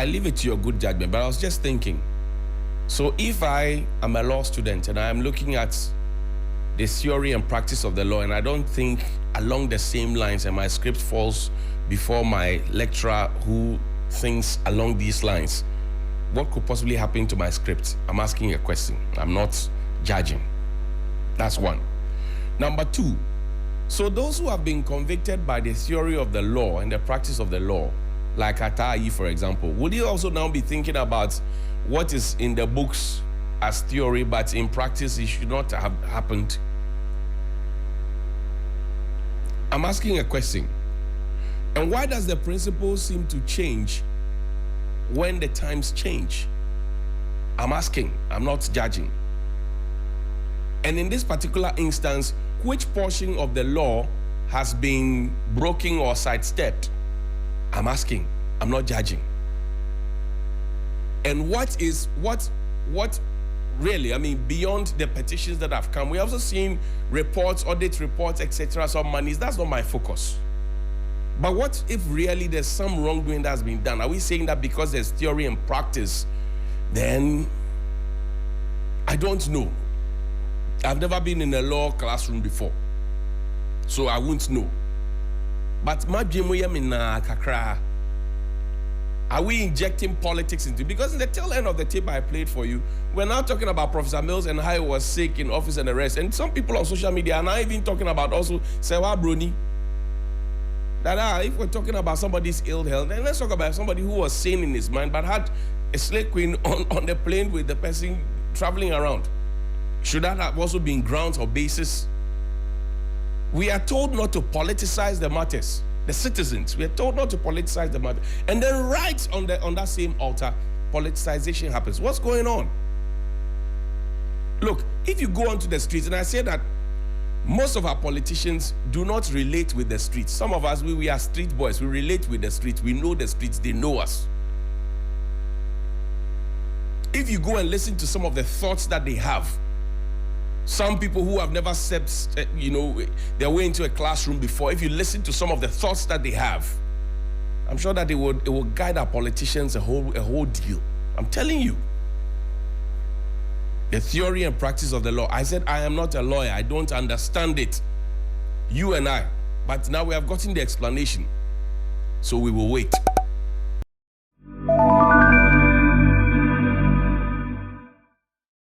I leave it to your good judgment, but I was just thinking. So if I am a law student and I am looking at the theory and practice of the law, and I don't think along the same lines, and my script falls before my lecturer who thinks along these lines, what could possibly happen to my script? I'm asking a question. I'm not judging. That's one. Number two, so those who have been convicted by the theory of the law and the practice of the law, like Atai, for example, would you also now be thinking about what is in the books as theory, but in practice it should not have happened? I'm asking a question. And why does the principle seem to change when the times change? I'm asking, I'm not judging. And in this particular instance, which portion of the law has been broken or sidestepped? I'm asking, I'm not judging. And what really, I mean, beyond the petitions that have come, we're also seeing reports, audit reports, etc., some monies. That's not my focus. But what if really there's some wrongdoing that's been done? Are we saying that because there's theory and practice, then I don't know. I've never been in a law classroom before, so I won't know. But are we injecting politics into it? Because in the tail end of the tape I played for you, we're now talking about Professor Mills and how he was sick in office and the rest. And some people on social media are now even talking about also Sewa Bruni. That if we're talking about somebody's ill health, then let's talk about somebody who was sane in his mind but had a slave queen on the plane with the person traveling around. Should that have also been grounds or basis? We are told not to politicize the matters. The citizens, we are told not to politicize the matter. And then right on that same altar, politicization happens. What's going on? Look, if you go onto the streets, and I say that most of our politicians do not relate with the streets. Some of us, we are street boys. We relate with the streets. We know the streets. They know us. If you go and listen to some of the thoughts that they have, some people who have never stepped, their way into a classroom before, if you listen to some of the thoughts that they have, I'm sure that it will guide our politicians a whole deal. I'm telling you. The theory and practice of the law. I said, I am not a lawyer. I don't understand it. You and I. But now we have gotten the explanation. So we will wait.